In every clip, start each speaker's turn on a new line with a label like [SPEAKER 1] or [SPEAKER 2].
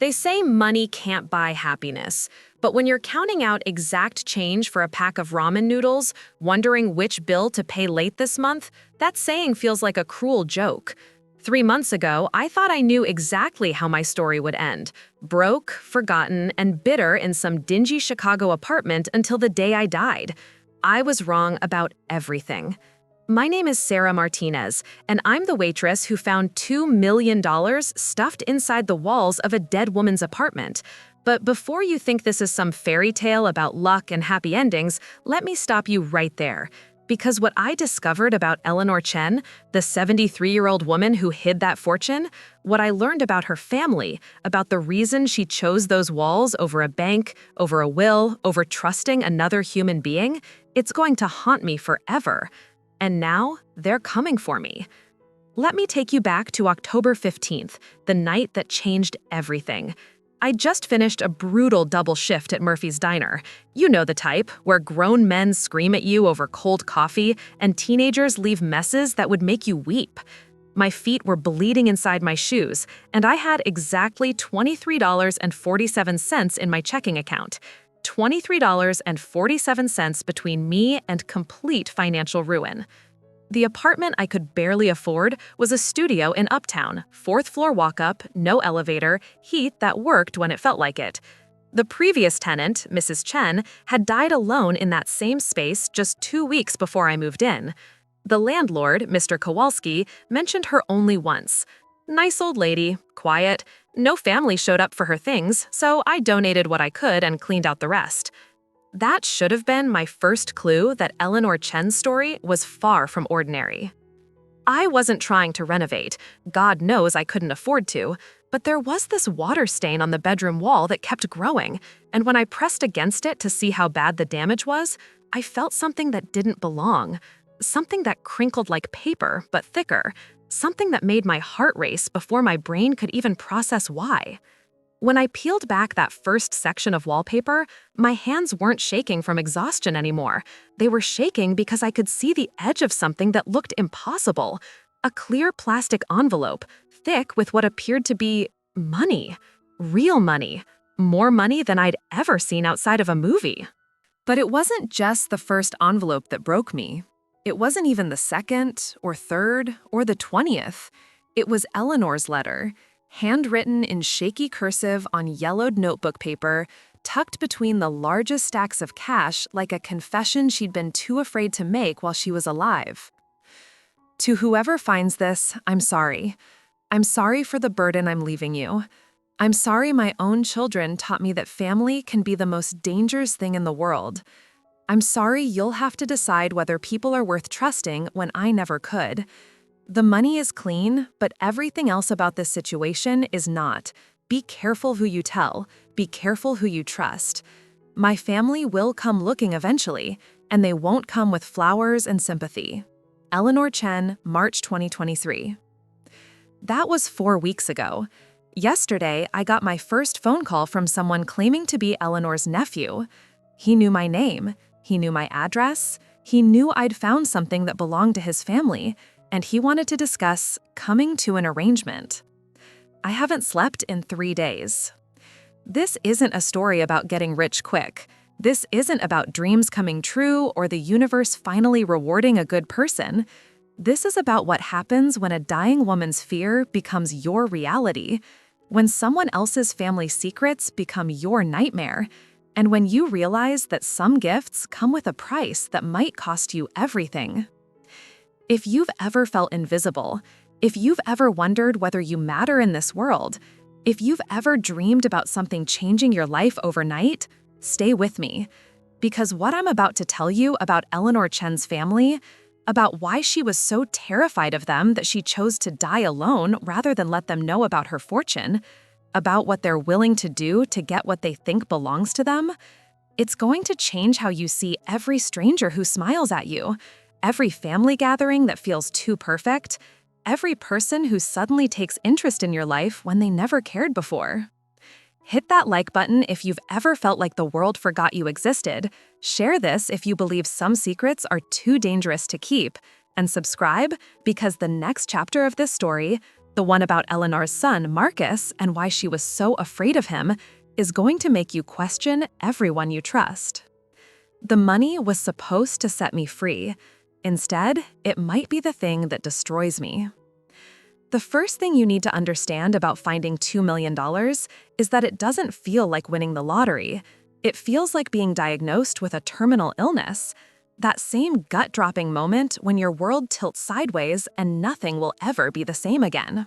[SPEAKER 1] They say money can't buy happiness, but when you're counting out exact change for a pack of ramen noodles, wondering which bill to pay late this month, that saying feels like a cruel joke. 3 months ago, I thought I knew exactly how my story would end. Broke, forgotten, and bitter in some dingy Chicago apartment until the day I died. I was wrong about everything. My name is Sarah Martinez, and I'm the waitress who found $2 million stuffed inside the walls of a dead woman's apartment. But before you think this is some fairy tale about luck and happy endings, let me stop you right there. Because what I discovered about Eleanor Chen, the 73-year-old woman who hid that fortune, what I learned about her family, about the reason she chose those walls over a bank, over a will, over trusting another human being, it's going to haunt me forever. And now, they're coming for me. Let me take you back to October 15th, the night that changed everything. I just finished a brutal double shift at Murphy's Diner. You know the type, where grown men scream at you over cold coffee and teenagers leave messes that would make you weep. My feet were bleeding inside my shoes, and I had exactly $23.47 in my checking account. $23.47 between me and complete financial ruin. The apartment I could barely afford was a studio in Uptown, 4th floor walk-up, no elevator, heat that worked when it felt like it. The previous tenant, Mrs. Chen, had died alone in that same space just 2 weeks before I moved in. The landlord, Mr. Kowalski, mentioned her only once. Nice old lady, quiet. No family showed up for her things, so I donated what I could and cleaned out the rest. That should have been my first clue that Eleanor Chen's story was far from ordinary. I wasn't trying to renovate. God knows I couldn't afford to. But there was this water stain on the bedroom wall that kept growing, and when I pressed against it to see how bad the damage was, I felt something that didn't belong. Something that crinkled like paper, but thicker. Something that made my heart race before my brain could even process why. When I peeled back that first section of wallpaper, my hands weren't shaking from exhaustion anymore. They were shaking because I could see the edge of something that looked impossible. A clear plastic envelope, thick with what appeared to be money. Real money. More money than I'd ever seen outside of a movie. But it wasn't just the first envelope that broke me. It wasn't even the second, or third, or the 20th. It was Eleanor's letter, handwritten in shaky cursive on yellowed notebook paper, tucked between the largest stacks of cash like a confession she'd been too afraid to make while she was alive. To whoever finds this, I'm sorry. I'm sorry for the burden I'm leaving you. I'm sorry my own children taught me that family can be the most dangerous thing in the world. I'm sorry you'll have to decide whether people are worth trusting when I never could. The money is clean, but everything else about this situation is not. Be careful who you tell. Be careful who you trust. My family will come looking eventually, and they won't come with flowers and sympathy. Eleanor Chen, March 2023. That was 4 weeks ago. Yesterday, I got my first phone call from someone claiming to be Eleanor's nephew. He knew my name. He knew my address. He knew I'd found something that belonged to his family, and he wanted to discuss coming to an arrangement. I haven't slept in 3 days. This isn't a story about getting rich quick. This isn't about dreams coming true or the universe finally rewarding a good person. This is about what happens when a dying woman's fear becomes your reality, when someone else's family secrets become your nightmare, and when you realize that some gifts come with a price that might cost you everything. If you've ever felt invisible, if you've ever wondered whether you matter in this world, if you've ever dreamed about something changing your life overnight, stay with me. Because what I'm about to tell you about Eleanor Chen's family, about why she was so terrified of them that she chose to die alone rather than let them know about her fortune, about what they're willing to do to get what they think belongs to them, it's going to change how you see every stranger who smiles at you, every family gathering that feels too perfect, every person who suddenly takes interest in your life when they never cared before. Hit that like button if you've ever felt like the world forgot you existed, share this if you believe some secrets are too dangerous to keep, and subscribe because the next chapter of this story, The one about Eleanor's son, Marcus, and why she was so afraid of him, is going to make you question everyone you trust. The money was supposed to set me free. Instead, it might be the thing that destroys me. The first thing you need to understand about finding $2 million is that it doesn't feel like winning the lottery. It feels like being diagnosed with a terminal illness. That same gut-dropping moment when your world tilts sideways and nothing will ever be the same again.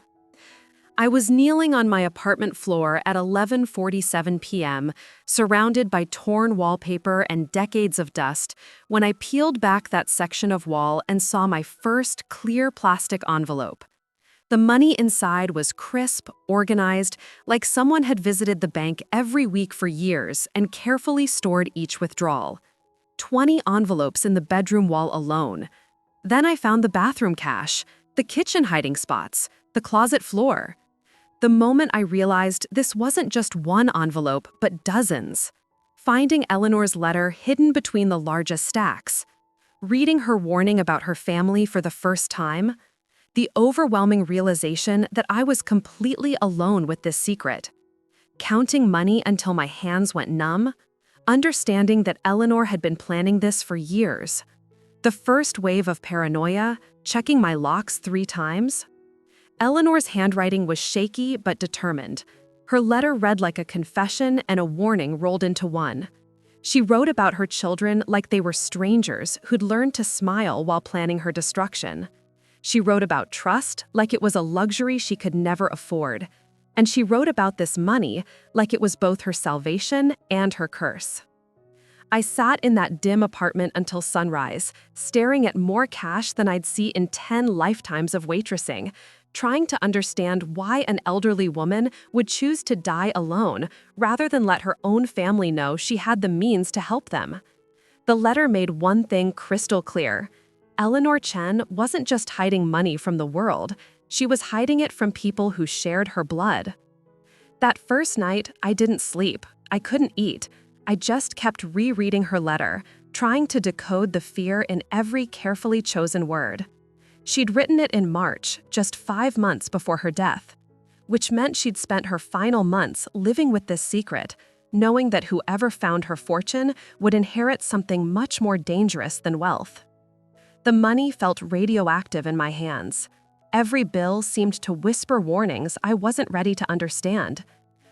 [SPEAKER 1] I was kneeling on my apartment floor at 11:47 p.m., surrounded by torn wallpaper and decades of dust, when I peeled back that section of wall and saw my first clear plastic envelope. The money inside was crisp, organized, like someone had visited the bank every week for years and carefully stored each withdrawal. 20 envelopes in the bedroom wall alone. Then I found the bathroom cache, the kitchen hiding spots, the closet floor. The moment I realized this wasn't just one envelope, but dozens. Finding Eleanor's letter hidden between the largest stacks. Reading her warning about her family for the first time. The overwhelming realization that I was completely alone with this secret. Counting money until my hands went numb. Understanding that Eleanor had been planning this for years. The first wave of paranoia, checking my locks 3 times. Eleanor's handwriting was shaky but determined. Her letter read like a confession and a warning rolled into one. She wrote about her children like they were strangers who'd learned to smile while planning her destruction. She wrote about trust like it was a luxury she could never afford. And she wrote about this money like it was both her salvation and her curse. I sat in that dim apartment until sunrise, staring at more cash than I'd see in 10 lifetimes of waitressing, trying to understand why an elderly woman would choose to die alone rather than let her own family know she had the means to help them. The letter made one thing crystal clear. Eleanor Chen wasn't just hiding money from the world. She was hiding it from people who shared her blood. That first night, I didn't sleep. I couldn't eat. I just kept rereading her letter, trying to decode the fear in every carefully chosen word. She'd written it in March, just 5 months before her death, which meant she'd spent her final months living with this secret, knowing that whoever found her fortune would inherit something much more dangerous than wealth. The money felt radioactive in my hands. Every bill seemed to whisper warnings I wasn't ready to understand.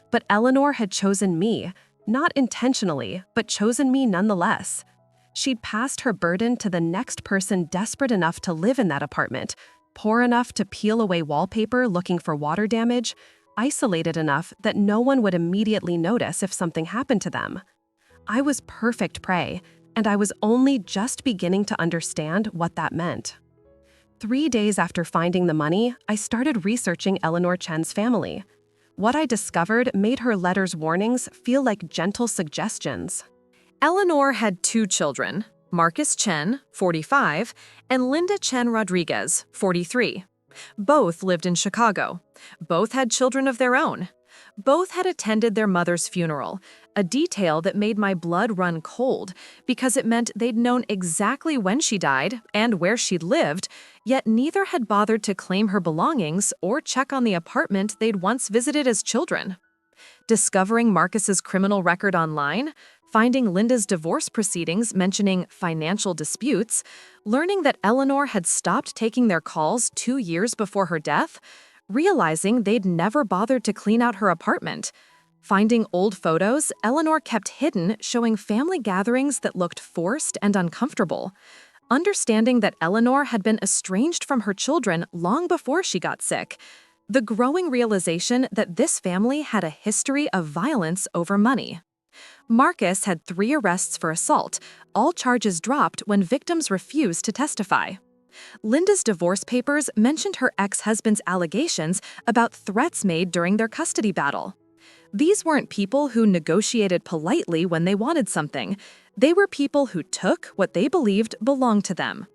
[SPEAKER 1] But Eleanor had chosen me, not intentionally, but chosen me nonetheless. She'd passed her burden to the next person desperate enough to live in that apartment, poor enough to peel away wallpaper looking for water damage, isolated enough that no one would immediately notice if something happened to them. I was perfect prey, and I was only just beginning to understand what that meant. 3 days after finding the money, I started researching Eleanor Chen's family. What I discovered made her letter's warnings feel like gentle suggestions. Eleanor had 2 children, Marcus Chen, 45, and Linda Chen Rodriguez, 43. Both lived in Chicago. Both had children of their own. Both had attended their mother's funeral, a detail that made my blood run cold because it meant they'd known exactly when she died and where she'd lived, yet neither had bothered to claim her belongings or check on the apartment they'd once visited as children. Discovering Marcus's criminal record online, finding Linda's divorce proceedings mentioning financial disputes, learning that Eleanor had stopped taking their calls 2 years before her death, realizing they'd never bothered to clean out her apartment. Finding old photos Eleanor kept hidden showing family gatherings that looked forced and uncomfortable. Understanding that Eleanor had been estranged from her children long before she got sick. The growing realization that this family had a history of violence over money. Marcus had 3 arrests for assault, all charges dropped when victims refused to testify. Linda's divorce papers mentioned her ex-husband's allegations about threats made during their custody battle. These weren't people who negotiated politely when they wanted something. They were people who took what they believed belonged to them.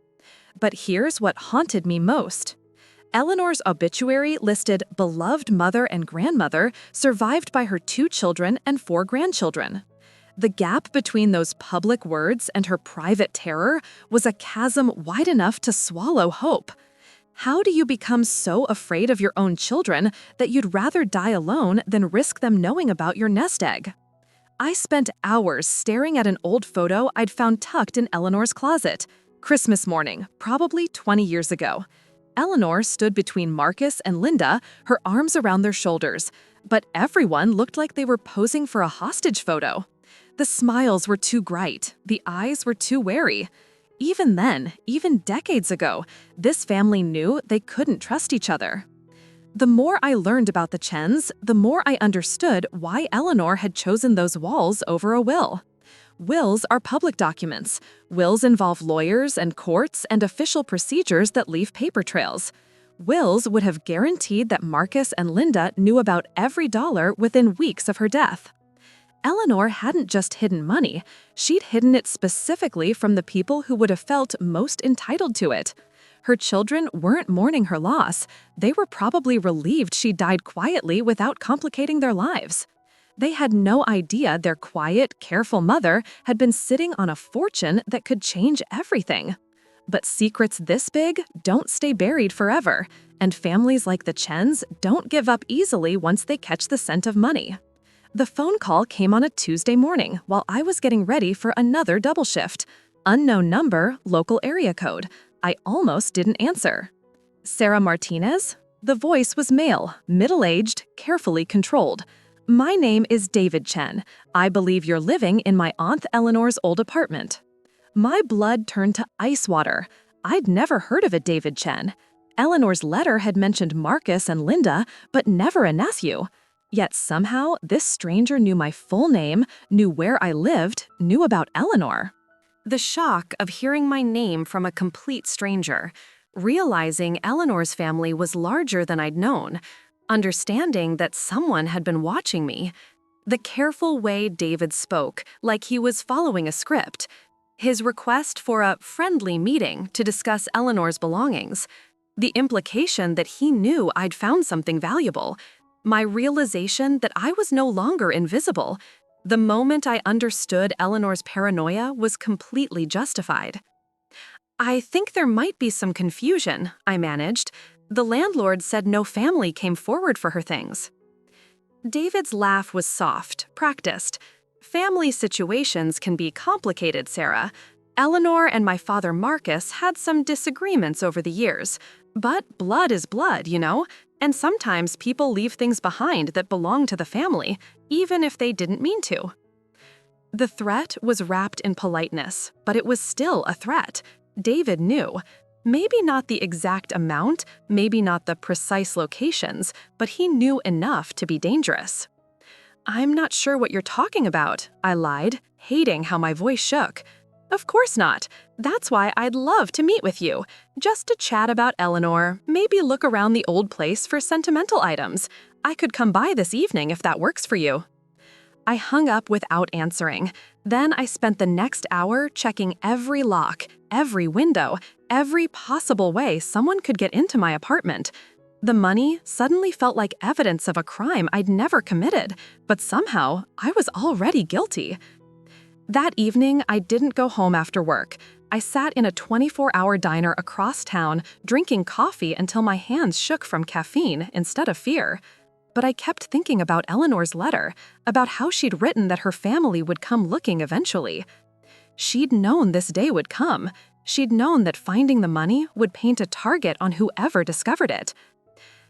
[SPEAKER 1] But here's what haunted me most. Eleanor's obituary listed beloved mother and grandmother, survived by her 2 children and 4 grandchildren. The gap between those public words and her private terror was a chasm wide enough to swallow hope. How do you become so afraid of your own children that you'd rather die alone than risk them knowing about your nest egg? I spent hours staring at an old photo I'd found tucked in Eleanor's closet. Christmas morning, probably 20 years ago. Eleanor stood between Marcus and Linda, her arms around their shoulders, but everyone looked like they were posing for a hostage photo. The smiles were too bright, the eyes were too wary. Even then, even decades ago, this family knew they couldn't trust each other. The more I learned about the Chens, the more I understood why Eleanor had chosen those walls over a will. Wills are public documents. Wills involve lawyers and courts and official procedures that leave paper trails. Wills would have guaranteed that Marcus and Linda knew about every dollar within weeks of her death. Eleanor hadn't just hidden money, she'd hidden it specifically from the people who would have felt most entitled to it. Her children weren't mourning her loss, they were probably relieved she died quietly without complicating their lives. They had no idea their quiet, careful mother had been sitting on a fortune that could change everything. But secrets this big don't stay buried forever, and families like the Chens don't give up easily once they catch the scent of money. The phone call came on a Tuesday morning while I was getting ready for another double shift. Unknown number, local area code. I almost didn't answer. Sarah Martinez? The voice was male, middle-aged, carefully controlled. My name is David Chen. I believe you're living in my Aunt Eleanor's old apartment. My blood turned to ice water. I'd never heard of a David Chen. Eleanor's letter had mentioned Marcus and Linda, but never a nephew. Yet somehow, this stranger knew my full name, knew where I lived, knew about Eleanor. The shock of hearing my name from a complete stranger, realizing Eleanor's family was larger than I'd known, understanding that someone had been watching me. The careful way David spoke, like he was following a script. His request for a friendly meeting to discuss Eleanor's belongings. The implication that he knew I'd found something valuable. My realization that I was no longer invisible. The moment I understood Eleanor's paranoia was completely justified. I think there might be some confusion, I managed. The landlord said no family came forward for her things. David's laugh was soft, practiced. Family situations can be complicated, Sarah. Eleanor and my father Marcus had some disagreements over the years. But blood is blood, you know? And sometimes people leave things behind that belong to the family, even if they didn't mean to. The threat was wrapped in politeness, but it was still a threat. David knew. Maybe not the exact amount, maybe not the precise locations, but he knew enough to be dangerous. I'm not sure what you're talking about, I lied, hating how my voice shook. Of course not. That's why I'd love to meet with you. Just to chat about Eleanor, maybe look around the old place for sentimental items. I could come by this evening if that works for you. I hung up without answering. Then I spent the next hour checking every lock, every window, every possible way someone could get into my apartment. The money suddenly felt like evidence of a crime I'd never committed, but somehow I was already guilty. That evening, I didn't go home after work. I sat in a 24-hour diner across town, drinking coffee until my hands shook from caffeine instead of fear. But I kept thinking about Eleanor's letter, about how she'd written that her family would come looking eventually. She'd known this day would come. She'd known that finding the money would paint a target on whoever discovered it.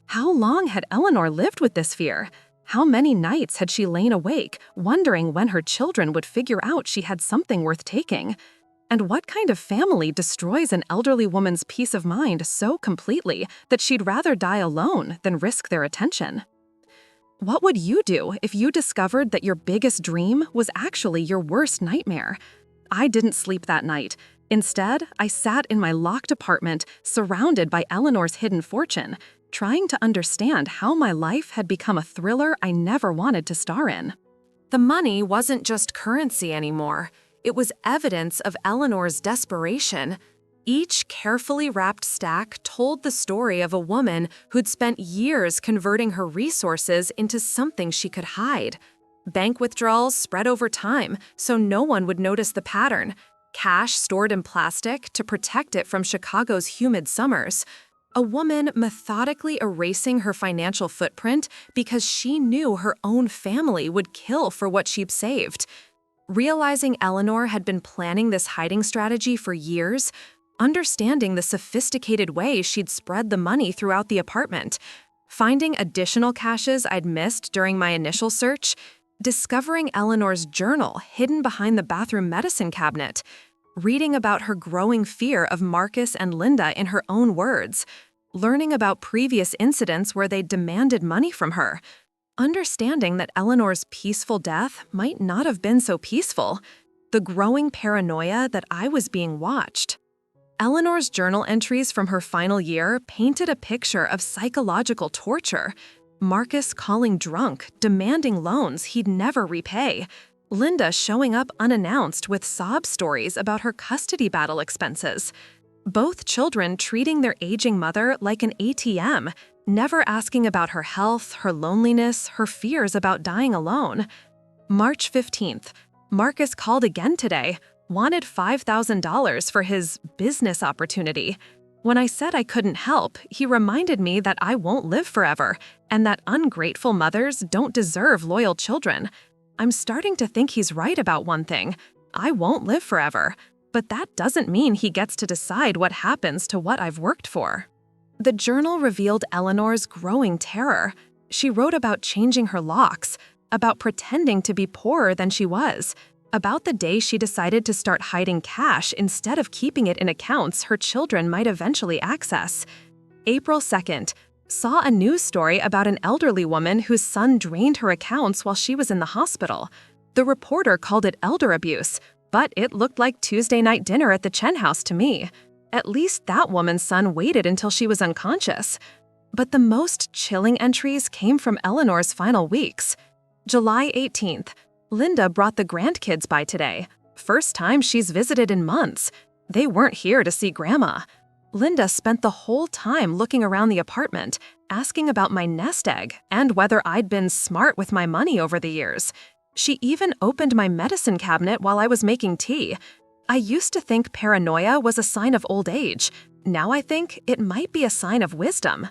[SPEAKER 1] How long had Eleanor lived with this fear? How many nights had she lain awake, wondering when her children would figure out she had something worth taking? And what kind of family destroys an elderly woman's peace of mind so completely that she'd rather die alone than risk their attention? What would you do if you discovered that your biggest dream was actually your worst nightmare? I didn't sleep that night. Instead, I sat in my locked apartment, surrounded by Eleanor's hidden fortune, trying to understand how my life had become a thriller I never wanted to star in. The money wasn't just currency anymore. It was evidence of Eleanor's desperation. Each carefully wrapped stack told the story of a woman who'd spent years converting her resources into something she could hide. Bank withdrawals spread over time, so no one would notice the pattern. Cash stored in plastic to protect it from Chicago's humid summers. A woman methodically erasing her financial footprint because she knew her own family would kill for what she'd saved. Realizing Eleanor had been planning this hiding strategy for years, understanding the sophisticated way she'd spread the money throughout the apartment, finding additional caches I'd missed during my initial search, discovering Eleanor's journal hidden behind the bathroom medicine cabinet, reading about her growing fear of Marcus and Linda in her own words, learning about previous incidents where they demanded money from her, understanding that Eleanor's peaceful death might not have been so peaceful, the growing paranoia that I was being watched. Eleanor's journal entries from her final year painted a picture of psychological torture. Marcus calling drunk, demanding loans he'd never repay. Linda showing up unannounced with sob stories about her custody battle expenses. Both children treating their aging mother like an ATM, never asking about her health, her loneliness, her fears about dying alone. March 15th, Marcus called again today, wanted $5,000 for his business opportunity. When I said I couldn't help, he reminded me that I won't live forever and that ungrateful mothers don't deserve loyal children. I'm starting to think he's right about one thing. I won't live forever, but that doesn't mean he gets to decide what happens to what I've worked for. The journal revealed Eleanor's growing terror. She wrote about changing her locks, about pretending to be poorer than she was, about the day she decided to start hiding cash instead of keeping it in accounts her children might eventually access. April 2nd, saw a news story about an elderly woman whose son drained her accounts while she was in the hospital. The reporter called it elder abuse, but it looked like Tuesday night dinner at the Chen house to me. At least that woman's son waited until she was unconscious. But the most chilling entries came from Eleanor's final weeks. July 18th, Linda brought the grandkids by today. First time she's visited in months. They weren't here to see Grandma. Linda spent the whole time looking around the apartment, asking about my nest egg and whether I'd been smart with my money over the years. She even opened my medicine cabinet while I was making tea. I used to think paranoia was a sign of old age. Now I think it might be a sign of wisdom.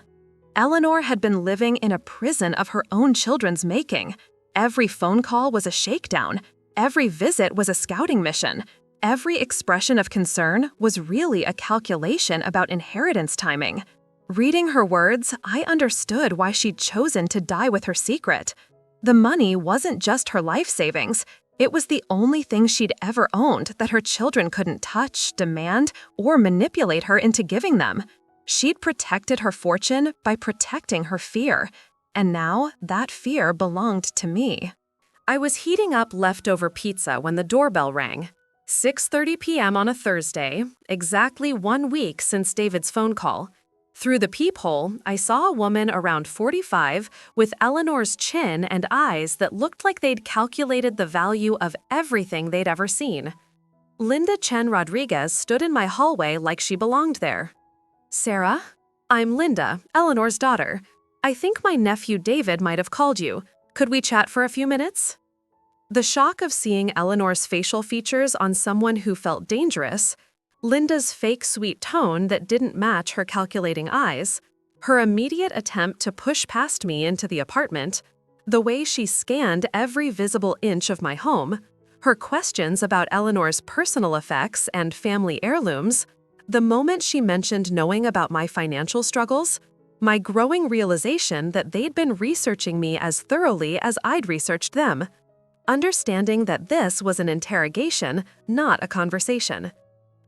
[SPEAKER 1] Eleanor had been living in a prison of her own children's making. Every phone call was a shakedown. Every visit was a scouting mission. Every expression of concern was really a calculation about inheritance timing. Reading her words, I understood why she'd chosen to die with her secret. The money wasn't just her life savings. It was the only thing she'd ever owned that her children couldn't touch, demand, or manipulate her into giving them. She'd protected her fortune by protecting her fear. And now, that fear belonged to me. I was heating up leftover pizza when the doorbell rang. 6:30 p.m. on a Thursday, exactly 1 week since David's phone call. Through the peephole, I saw a woman around 45 with Eleanor's chin and eyes that looked like they'd calculated the value of everything they'd ever seen. Linda Chen Rodriguez stood in my hallway like she belonged there. "Sarah? I'm Linda, Eleanor's daughter. I think my nephew David might have called you. Could we chat for a few minutes?" The shock of seeing Eleanor's facial features on someone who felt dangerous, Linda's fake sweet tone that didn't match her calculating eyes, her immediate attempt to push past me into the apartment, the way she scanned every visible inch of my home, her questions about Eleanor's personal effects and family heirlooms, the moment she mentioned knowing about my financial struggles, my growing realization that they'd been researching me as thoroughly as I'd researched them. Understanding that this was an interrogation, not a conversation.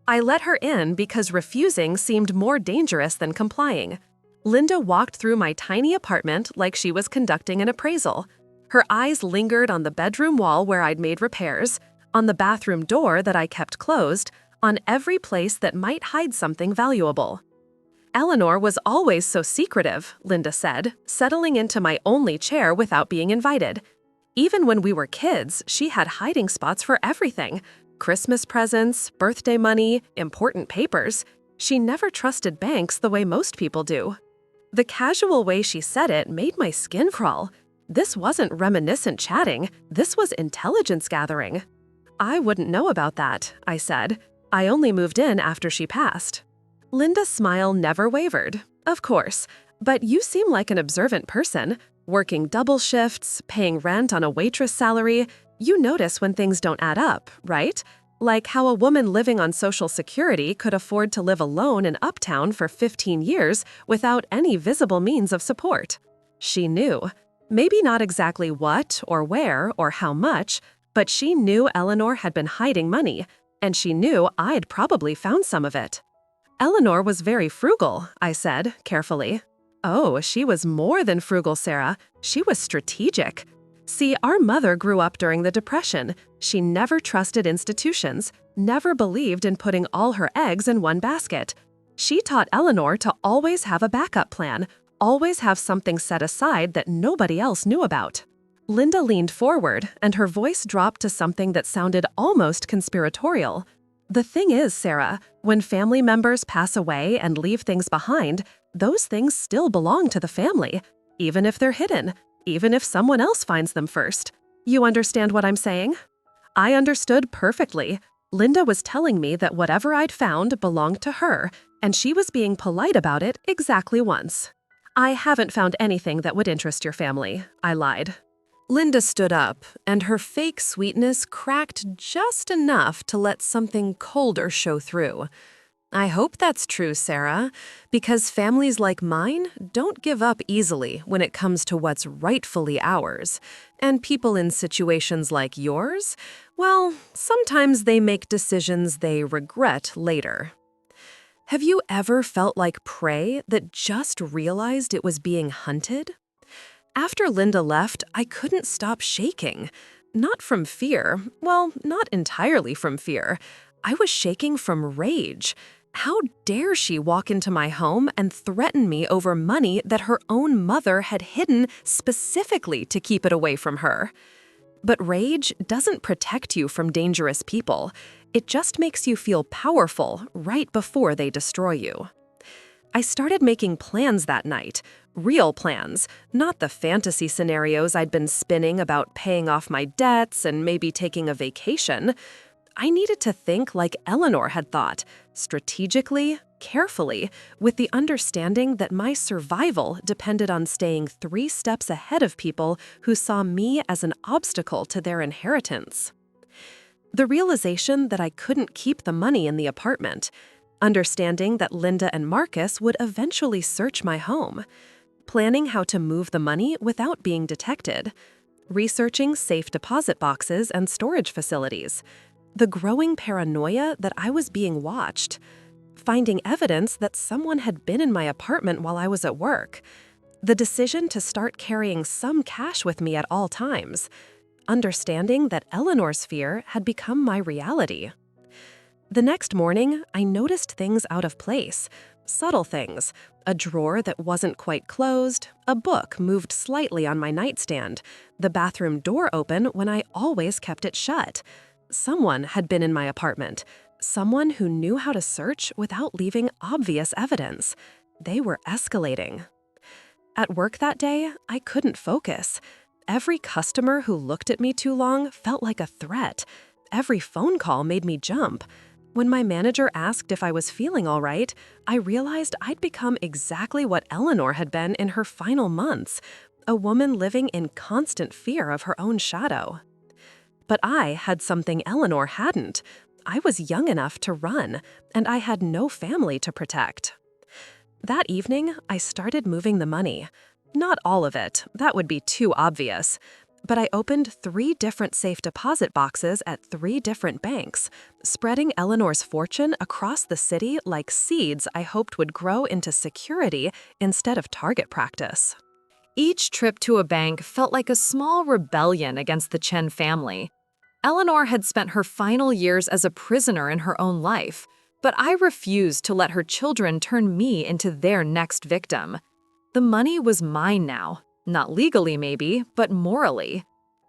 [SPEAKER 1] I let her in because refusing seemed more dangerous than complying. Linda walked through my tiny apartment like she was conducting an appraisal. Her eyes lingered on the bedroom wall where I'd made repairs, on the bathroom door that I kept closed, on every place that might hide something valuable. "Eleanor was always so secretive," Linda said, settling into my only chair without being invited. "Even when we were kids, she had hiding spots for everything. Christmas presents, birthday money, important papers. She never trusted banks the way most people do." The casual way she said it made my skin crawl. This wasn't reminiscent chatting, this was intelligence gathering. "I wouldn't know about that," I said. "I only moved in after she passed." Linda's smile never wavered.
[SPEAKER 2] Of course, but you seem like an observant person. Working double shifts, paying rent on a waitress salary, you notice when things don't add up, right? Like how a woman living on Social Security could afford to live alone in Uptown for 15 years without any visible means of support. She knew. Maybe not exactly what or where or how much, but she knew Eleanor had been hiding money, and she knew I'd probably found some of it. Eleanor was very frugal, I said, carefully. Oh, she was more than frugal, Sarah. She was strategic. See, our mother grew up during the Depression. She never trusted institutions, never believed in putting all her eggs in one basket. She taught Eleanor to always have a backup plan, always have something set aside that nobody else knew about. Linda leaned forward, and her voice dropped to something that sounded almost conspiratorial. The thing is, Sarah, when family members pass away and leave things behind, those things still belong to the family, even if they're hidden, even if someone else finds them first. You understand what I'm saying? I understood perfectly. Linda was telling me that whatever I'd found belonged to her, and she was being polite about it exactly once. I haven't found anything that would interest your family, I lied. Linda stood up, and her fake sweetness cracked just enough to let something colder show through. I hope that's true, Sarah, because families like mine don't give up easily when it comes to what's rightfully ours. And people in situations like yours, well, sometimes they make decisions they regret later. Have you ever felt like prey that just realized it was being hunted? After Linda left, I couldn't stop shaking. Not from fear. Well, not entirely from fear. I was shaking from rage. How dare she walk into my home and threaten me over money that her own mother had hidden specifically to keep it away from her? But rage doesn't protect you from dangerous people. It just makes you feel powerful right before they destroy you. I started making plans that night. Real plans, not the fantasy scenarios I'd been spinning about paying off my debts and maybe taking a vacation. I needed to think like Eleanor had thought, strategically, carefully, with the understanding that my survival depended on staying 3 steps ahead of people who saw me as an obstacle to their inheritance. The realization that I couldn't keep the money in the apartment, understanding that Linda and Marcus would eventually search my home, planning how to move the money without being detected, researching safe deposit boxes and storage facilities, the growing paranoia that I was being watched, finding evidence that someone had been in my apartment while I was at work, the decision to start carrying some cash with me at all times, understanding that Eleanor's fear had become my reality. The next morning, I noticed things out of place, subtle things, a drawer that wasn't quite closed, a book moved slightly on my nightstand, the bathroom door open when I always kept it shut. Someone had been in my apartment, someone who knew how to search without leaving obvious evidence. They were escalating. At work that day, I couldn't focus. Every customer who looked at me too long felt like a threat. Every phone call made me jump. When my manager asked if I was feeling all right, I realized I'd become exactly what Eleanor had been in her final months, a woman living in constant fear of her own shadow. But I had something Eleanor hadn't. I was young enough to run, and I had no family to protect. That evening, I started moving the money. Not all of it, that would be too obvious. But I opened 3 different safe deposit boxes at 3 different banks, spreading Eleanor's fortune across the city like seeds I hoped would grow into security instead of target practice. Each trip to a bank felt like a small rebellion against the Chen family. Eleanor had spent her final years as a prisoner in her own life, but I refused to let her children turn me into their next victim. The money was mine now, not legally maybe, but morally.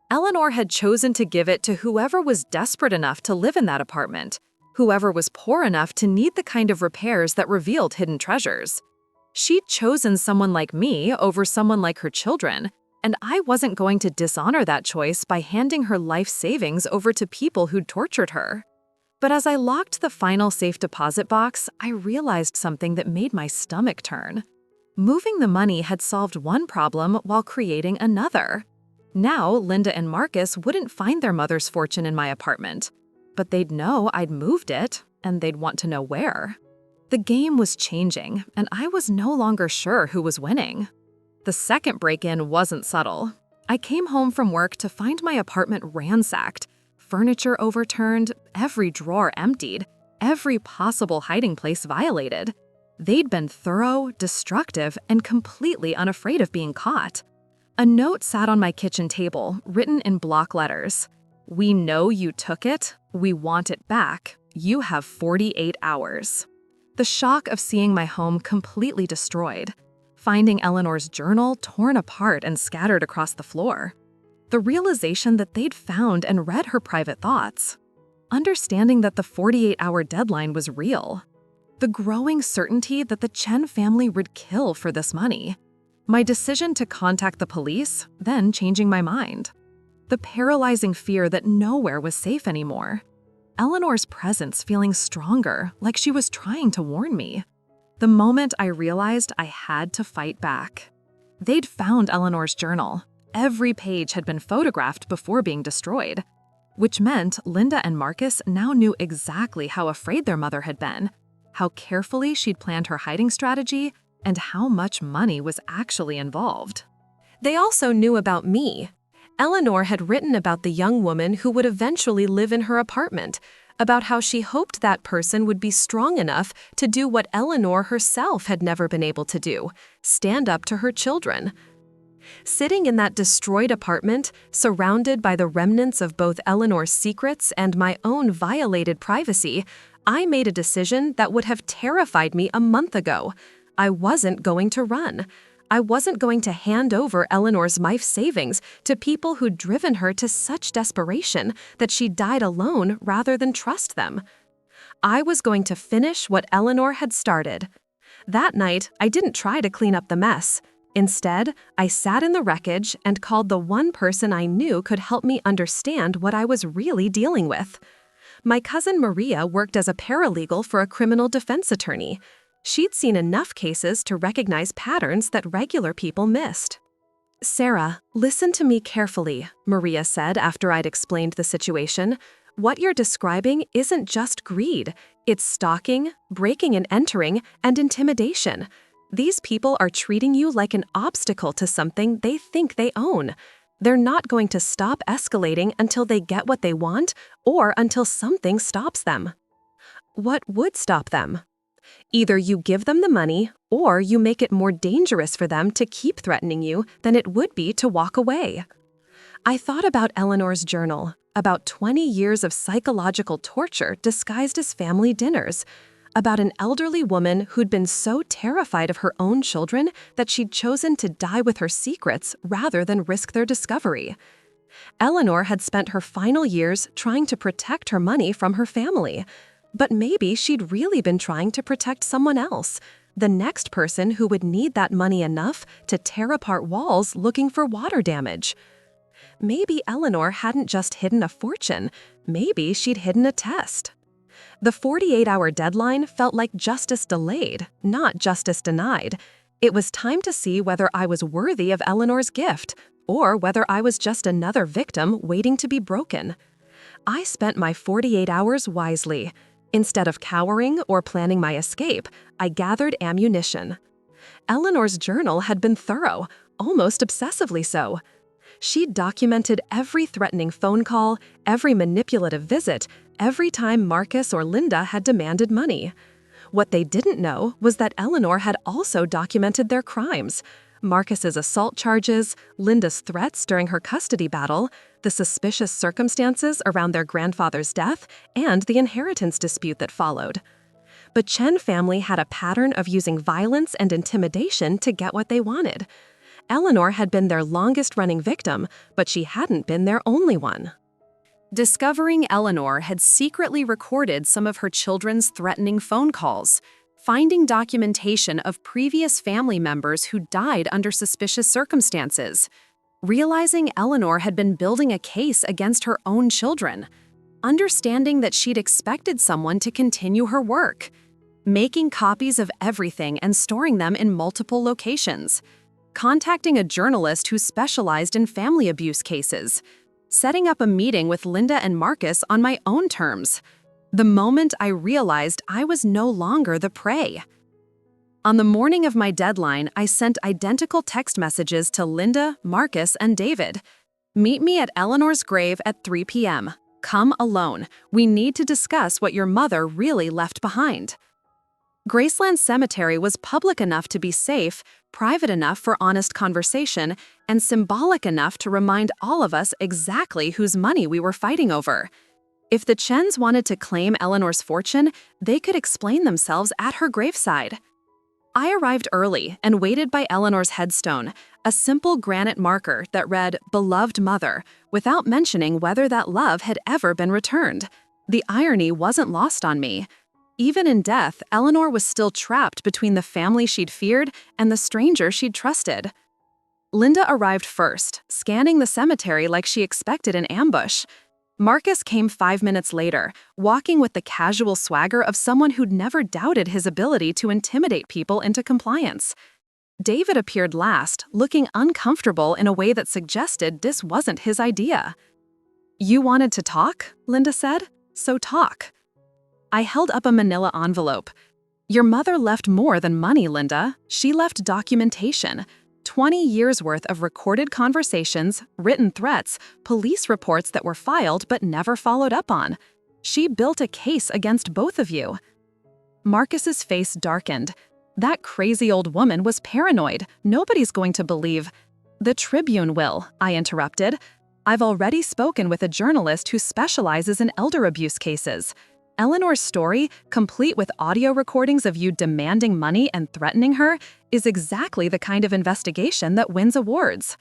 [SPEAKER 2] Eleanor had chosen to give it to whoever was desperate enough to live in that apartment, whoever was poor enough to need the kind of repairs that revealed hidden treasures. She'd chosen someone like me over someone like her children, and I wasn't going to dishonor that choice by handing her life savings over to people who'd tortured her. But as I locked the final safe deposit box, I realized something that made my stomach turn.
[SPEAKER 1] Moving the money had solved one problem while creating another. Now, Linda and Marcus wouldn't find their mother's fortune in my apartment, but they'd know I'd moved it, and they'd want to know where. The game was changing, and I was no longer sure who was winning. The second break-in wasn't subtle. I came home from work to find my apartment ransacked, furniture overturned, every drawer emptied, every possible hiding place violated. They'd been thorough, destructive, and completely unafraid of being caught. A note sat on my kitchen table, written in block letters. "We know you took it. We want it back. You have 48 hours." The shock of seeing my home completely destroyed. Finding Eleanor's journal torn apart and scattered across the floor. The realization that they'd found and read her private thoughts. Understanding that the 48-hour deadline was real. The growing certainty that the Chen family would kill for this money. My decision to contact the police, then changing my mind. The paralyzing fear that nowhere was safe anymore. Eleanor's presence feeling stronger, like she was trying to warn me. The moment I realized I had to fight back. They'd found Eleanor's journal. Every page had been photographed before being destroyed, which meant Linda and Marcus now knew exactly how afraid their mother had been, how carefully she'd planned her hiding strategy, and how much money was actually involved.
[SPEAKER 2] They also knew about me. Eleanor had written about the young woman who would eventually live in her apartment, about how she hoped that person would be strong enough to do what Eleanor herself had never been able to do, stand up to her children. Sitting in that destroyed apartment, surrounded by the remnants of both Eleanor's secrets and my own violated privacy, I made a decision that would have terrified me a month ago. I wasn't going to run. I wasn't going to hand over Eleanor's life savings to people who'd driven her to such desperation that she died alone rather than trust them. I was going to finish what Eleanor had started. That night, I didn't try to clean up the mess. Instead, I sat in the wreckage and called the one person I knew could help me understand what I was really dealing with. My cousin Maria worked as a paralegal for a criminal defense attorney. She'd seen enough cases to recognize patterns that regular people missed. "Sarah, listen to me carefully," Maria said after I'd explained the situation. "What you're describing isn't just greed. It's stalking, breaking and entering, and intimidation. These people are treating you like an obstacle to something they think they own. They're not going to stop escalating until they get what they want or until something stops them." What would stop them? Either you give them the money, or you make it more dangerous for them to keep threatening you than it would be to walk away. I thought about Eleanor's journal, about 20 years of psychological torture disguised as family dinners, about an elderly woman who'd been so terrified of her own children that she'd chosen to die with her secrets rather than risk their discovery. Eleanor had spent her final years trying to protect her money from her family. But maybe she'd really been trying to protect someone else, the next person who would need that money enough to tear apart walls looking for water damage. Maybe Eleanor hadn't just hidden a fortune, maybe she'd hidden a test. The 48-hour deadline felt like justice delayed, not justice denied. It was time to see whether I was worthy of Eleanor's gift, or whether I was just another victim waiting to be broken. I spent my 48 hours wisely. Instead of cowering or planning my escape, I gathered ammunition. Eleanor's journal had been thorough, almost obsessively so. She'd documented every threatening phone call, every manipulative visit, every time Marcus or Linda had demanded money. What they didn't know was that Eleanor had also documented their crimes. Marcus's assault charges, Linda's threats during her custody battle, the suspicious circumstances around their grandfather's death, and the inheritance dispute that followed. But Chen family had a pattern of using violence and intimidation to get what they wanted. Eleanor had been their longest-running victim, but she hadn't been their only one. Discovering Eleanor had secretly recorded some of her children's threatening phone calls, finding documentation of previous family members who died under suspicious circumstances, realizing Eleanor had been building a case against her own children, understanding that she'd expected someone to continue her work. making copies of everything and storing them in multiple locations, contacting a journalist who specialized in family abuse cases, setting up a meeting with Linda and Marcus on my own terms. The moment I realized I was no longer the prey. On the morning of my deadline, I sent identical text messages to Linda, Marcus, and David. Meet me at Eleanor's grave at 3 p.m. Come alone. We need to discuss what your mother really left behind. Graceland Cemetery was public enough to be safe, private enough for honest conversation, and symbolic enough to remind all of us exactly whose money we were fighting over. If the Chens wanted to claim Eleanor's fortune, they could explain themselves at her graveside. I arrived early and waited by Eleanor's headstone, a simple granite marker that read, "Beloved Mother," without mentioning whether that love had ever been returned. The irony wasn't lost on me. Even in death, Eleanor was still trapped between the family she'd feared and the stranger she'd trusted. Linda arrived first, scanning the cemetery like she expected an ambush. Marcus came 5 minutes later, walking with the casual swagger of someone who'd never doubted his ability to intimidate people into compliance. David appeared last, looking uncomfortable in a way that suggested this wasn't his idea. "You wanted to talk?" Linda said. "So talk." I held up a manila envelope. "Your mother left more than money, Linda. She left documentation. 20 years worth of recorded conversations, written threats, police reports that were filed but never followed up on. She built a case against both of you." Marcus's face darkened. That crazy old woman was paranoid. Nobody's going to believe. "The Tribune will," I interrupted. "I've already spoken with a journalist who specializes in elder abuse cases. Eleanor's story, complete with audio recordings of you demanding money and threatening her, is exactly the kind of investigation that wins awards."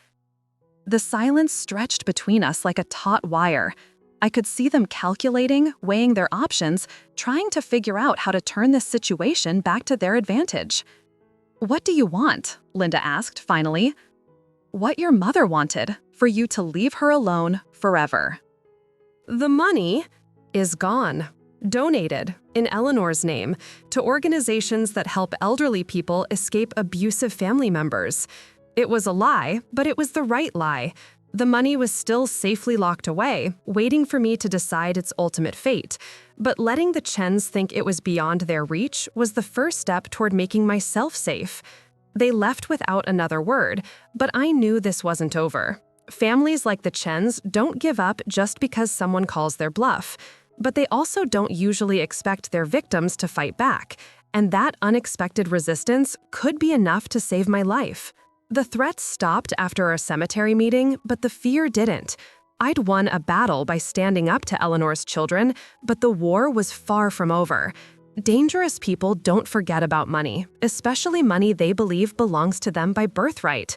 [SPEAKER 2] The silence stretched between us like a taut wire. I could see them calculating, weighing their options, trying to figure out how to turn this situation back to their advantage. "What do you want?" Linda asked, finally. "What your mother wanted, for you to leave her alone forever." The money is gone. Donated, in Eleanor's name, to organizations that help elderly people escape abusive family members. It was a lie, but it was the right lie. The money was still safely locked away, waiting for me to decide its ultimate fate. But letting the Chens think it was beyond their reach was the first step toward making myself safe. They left without another word, but I knew this wasn't over. Families like the Chens don't give up just because someone calls their bluff. But they also don't usually expect their victims to fight back, and that unexpected resistance could be enough to save my life. The threats stopped after our cemetery meeting, but the fear didn't. I'd won a battle by standing up to Eleanor's children, but the war was far from over. Dangerous people don't forget about money, especially money they believe belongs to them by birthright.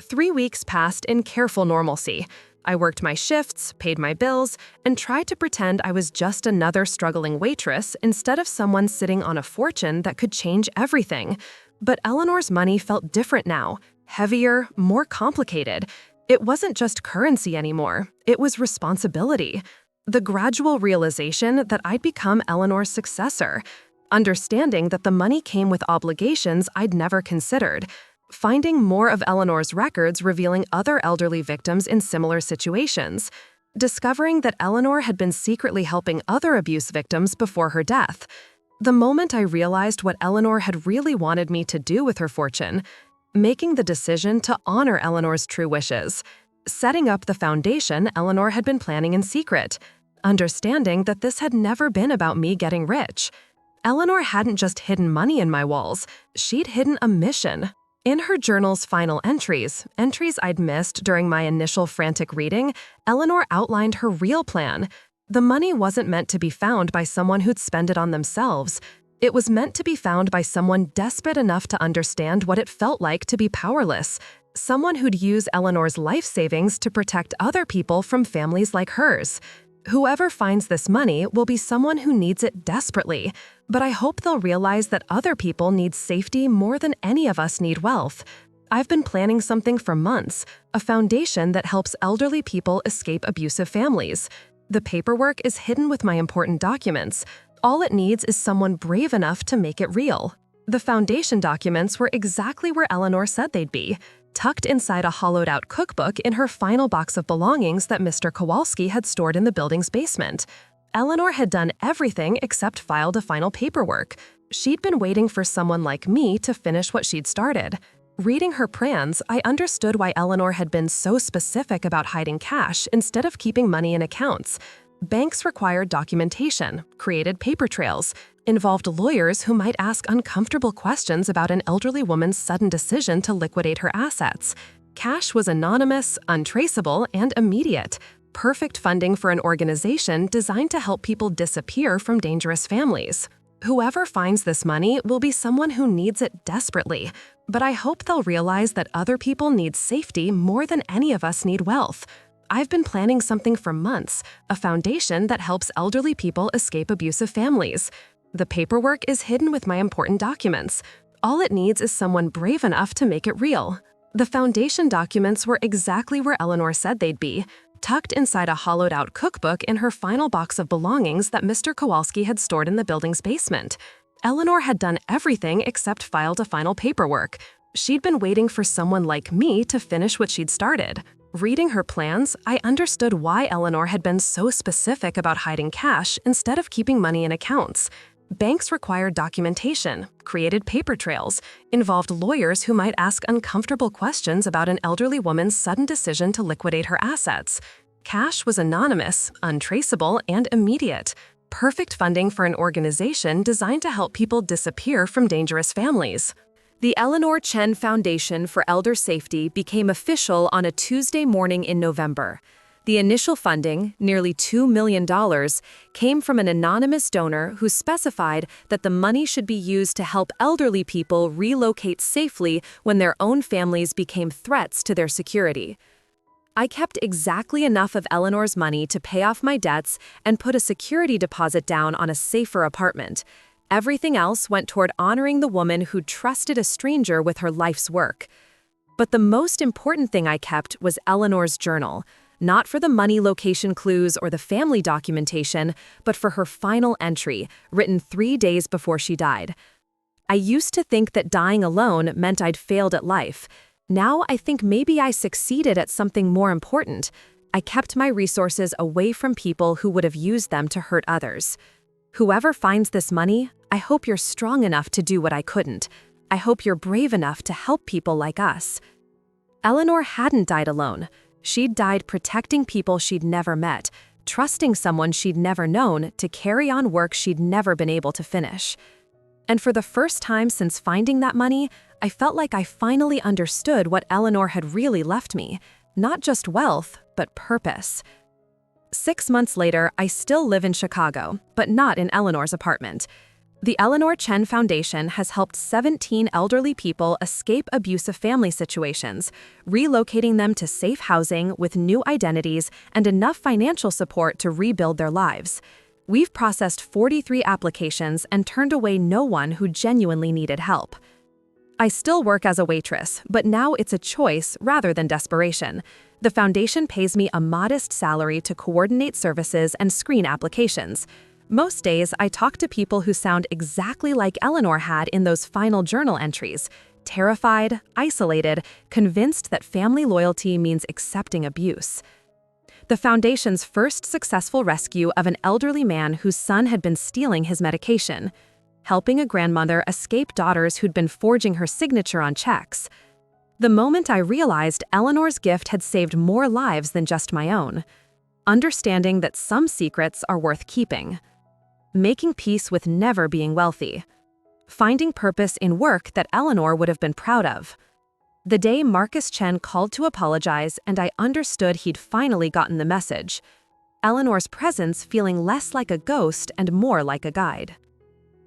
[SPEAKER 2] 3 weeks passed in careful normalcy. I worked my shifts, paid my bills, and tried to pretend I was just another struggling waitress instead of someone sitting on a fortune that could change everything. But Eleanor's money felt different now, heavier, more complicated. It wasn't just currency anymore, it was responsibility. The gradual realization that I'd become Eleanor's successor, understanding that the money came with obligations I'd never considered, finding more of Eleanor's records revealing other elderly victims in similar situations, discovering that Eleanor had been secretly helping other abuse victims before her death. The moment I realized what Eleanor had really wanted me to do with her fortune, making the decision to honor Eleanor's true wishes, setting up the foundation Eleanor had been planning in secret, understanding that this had never been about me getting rich. Eleanor hadn't just hidden money in my walls, she'd hidden a mission. In her journal's final entries I'd missed during my initial frantic reading, Eleanor outlined her real plan. The money wasn't meant to be found by someone who'd spend it on themselves. It was meant to be found by someone desperate enough to understand what it felt like to be powerless, someone who'd use Eleanor's life savings to protect other people from families like hers. Whoever finds this money will be someone who needs it desperately, but I hope they'll realize that other people need safety more than any of us need wealth. I've been planning something for months, a foundation that helps elderly people escape abusive families. The paperwork is hidden with my important documents. All it needs is someone brave enough to make it real. The foundation documents were exactly where Eleanor said they'd be, tucked inside a hollowed-out cookbook in her final box of belongings that Mr. Kowalski had stored in the building's basement. Eleanor had done everything except filed a final paperwork. She'd been waiting for someone like me to finish what she'd started. Reading her plans, I understood why Eleanor had been so specific about hiding cash instead of keeping money in accounts. Banks required documentation, created paper trails, involved lawyers who might ask uncomfortable questions about an elderly woman's sudden decision to liquidate her assets. Cash was anonymous, untraceable, and immediate. Perfect funding for an organization designed to help people disappear from dangerous families. Whoever finds this money will be someone who needs it desperately, but I hope they'll realize that other people need safety more than any of us need wealth. I've been planning something for months, a foundation that helps elderly people escape abusive families. The paperwork is hidden with my important documents. All it needs is someone brave enough to make it real. The foundation documents were exactly where Eleanor said they'd be, tucked inside a hollowed-out cookbook in her final box of belongings that Mr. Kowalski had stored in the building's basement. Eleanor had done everything except filed a final paperwork. She'd been waiting for someone like me to finish what she'd started. Reading her plans, I understood why Eleanor had been so specific about hiding cash instead of keeping money in accounts. Banks required documentation, created paper trails, involved lawyers who might ask uncomfortable questions about an elderly woman's sudden decision to liquidate her assets. Cash was anonymous, untraceable, and immediate. Perfect funding for an organization designed to help people disappear from dangerous families.
[SPEAKER 1] The Eleanor Chen Foundation for Elder Safety became official on a Tuesday morning in November. The initial funding, nearly $2 million, came from an anonymous donor who specified that the money should be used to help elderly people relocate safely when their own families became threats to their security. I kept exactly enough of Eleanor's money to pay off my debts and put a security deposit down on a safer apartment. Everything else went toward honoring the woman who trusted a stranger with her life's work. But the most important thing I kept was Eleanor's journal, not for the money location clues or the family documentation, but for her final entry, written 3 days before she died. I used to think that dying alone meant I'd failed at life. Now I think maybe I succeeded at something more important. I kept my resources away from people who would have used them to hurt others. Whoever finds this money, I hope you're strong enough to do what I couldn't. I hope you're brave enough to help people like us. Eleanor hadn't died alone. She'd died protecting people she'd never met, trusting someone she'd never known to carry on work she'd never been able to finish. And for the first time since finding that money, I felt like I finally understood what Eleanor had really left me. Not just wealth, but purpose. 6 months later, I still live in Chicago, but not in Eleanor's apartment. The Eleanor Chen Foundation has helped 17 elderly people escape abusive family situations, relocating them to safe housing with new identities and enough financial support to rebuild their lives. We've processed 43 applications and turned away no one who genuinely needed help. I still work as a waitress, but now it's a choice rather than desperation. The foundation pays me a modest salary to coordinate services and screen applications. Most days, I talk to people who sound exactly like Eleanor had in those final journal entries, terrified, isolated, convinced that family loyalty means accepting abuse. The foundation's first successful rescue of an elderly man whose son had been stealing his medication, helping a grandmother escape daughters who'd been forging her signature on checks. The moment I realized Eleanor's gift had saved more lives than just my own. Understanding that some secrets are worth keeping. Making peace with never being wealthy. Finding purpose in work that Eleanor would have been proud of. The day Marcus Chen called to apologize and I understood he'd finally gotten the message. Eleanor's presence feeling less like a ghost and more like a guide.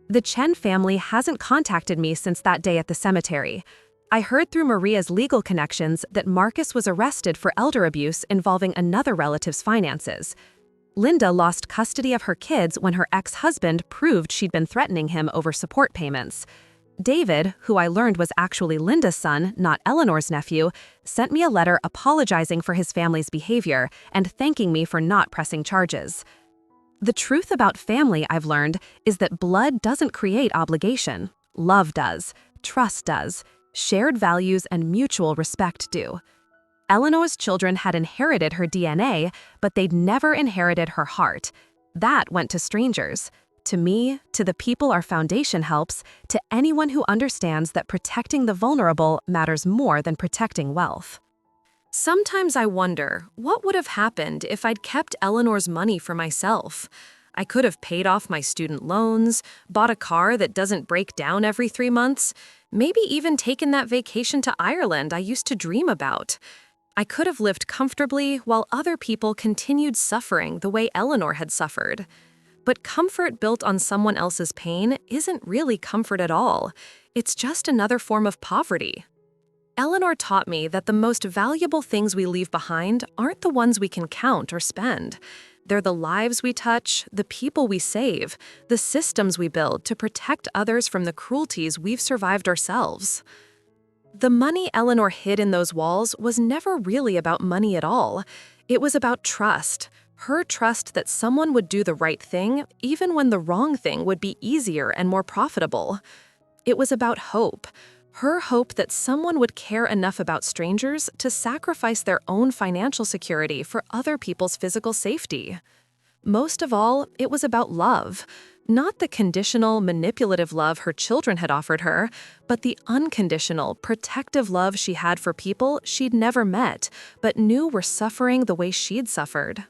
[SPEAKER 1] The Chen family hasn't contacted me since that day at the cemetery. I heard through Maria's legal connections that Marcus was arrested for elder abuse involving another relative's finances. Linda lost custody of her kids when her ex-husband proved she'd been threatening him over support payments. David, who I learned was actually Linda's son, not Eleanor's nephew, sent me a letter apologizing for his family's behavior and thanking me for not pressing charges.
[SPEAKER 2] The truth about family, I've learned, is that blood doesn't create obligation. Love does. Trust does. Shared values and mutual respect do. Eleanor's children had inherited her DNA, but they'd never inherited her heart. That went to strangers. To me, to the people our foundation helps, to anyone who understands that protecting the vulnerable matters more than protecting wealth.
[SPEAKER 1] Sometimes I wonder, what would have happened if I'd kept Eleanor's money for myself? I could have paid off my student loans, bought a car that doesn't break down every 3 months, maybe even taken that vacation to Ireland I used to dream about. I could have lived comfortably while other people continued suffering the way Eleanor had suffered. But comfort built on someone else's pain isn't really comfort at all. It's just another form of poverty. Eleanor taught me that the most valuable things we leave behind aren't the ones we can count or spend. They're the lives we touch, the people we save, the systems we build to protect others from the cruelties we've survived ourselves. The money Eleanor hid in those walls was never really about money at all. It was about trust. Her trust that someone would do the right thing, even when the wrong thing would be easier and more profitable. It was about hope. Her hope that someone would care enough about strangers to sacrifice their own financial security for other people's physical safety. Most of all, it was about love. Not the conditional, manipulative love her children had offered her, but the unconditional, protective love she had for people she'd never met, but knew were suffering the way she'd suffered.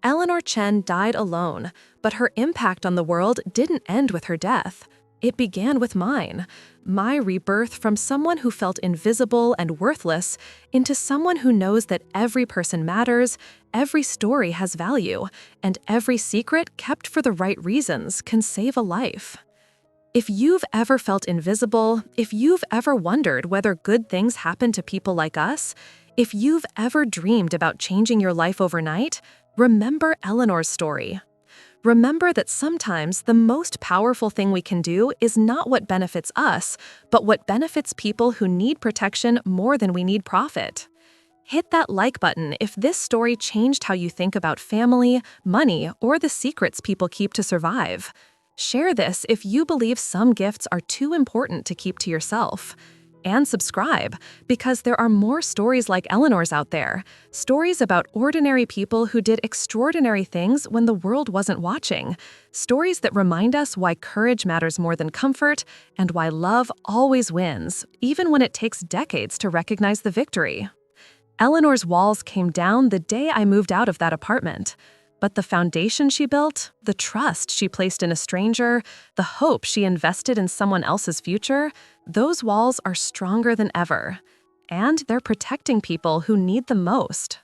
[SPEAKER 1] Eleanor Chen died alone, but her impact on the world didn't end with her death. It began with mine. My rebirth from someone who felt invisible and worthless into someone who knows that every person matters, every story has value, and every secret kept for the right reasons can save a life. If you've ever felt invisible, if you've ever wondered whether good things happen to people like us, if you've ever dreamed about changing your life overnight, remember Eleanor's story. Remember that sometimes the most powerful thing we can do is not what benefits us, but what benefits people who need protection more than we need profit. Hit that like button if this story changed how you think about family, money, or the secrets people keep to survive. Share this if you believe some gifts are too important to keep to yourself. And subscribe, because there are more stories like Eleanor's out there. Stories about ordinary people who did extraordinary things when the world wasn't watching. Stories that remind us why courage matters more than comfort, and why love always wins, even when it takes decades to recognize the victory. Eleanor's walls came down the day I moved out of that apartment. But the foundation she built, the trust she placed in a stranger, the hope she invested in someone else's future, those walls are stronger than ever. And they're protecting people who need them most.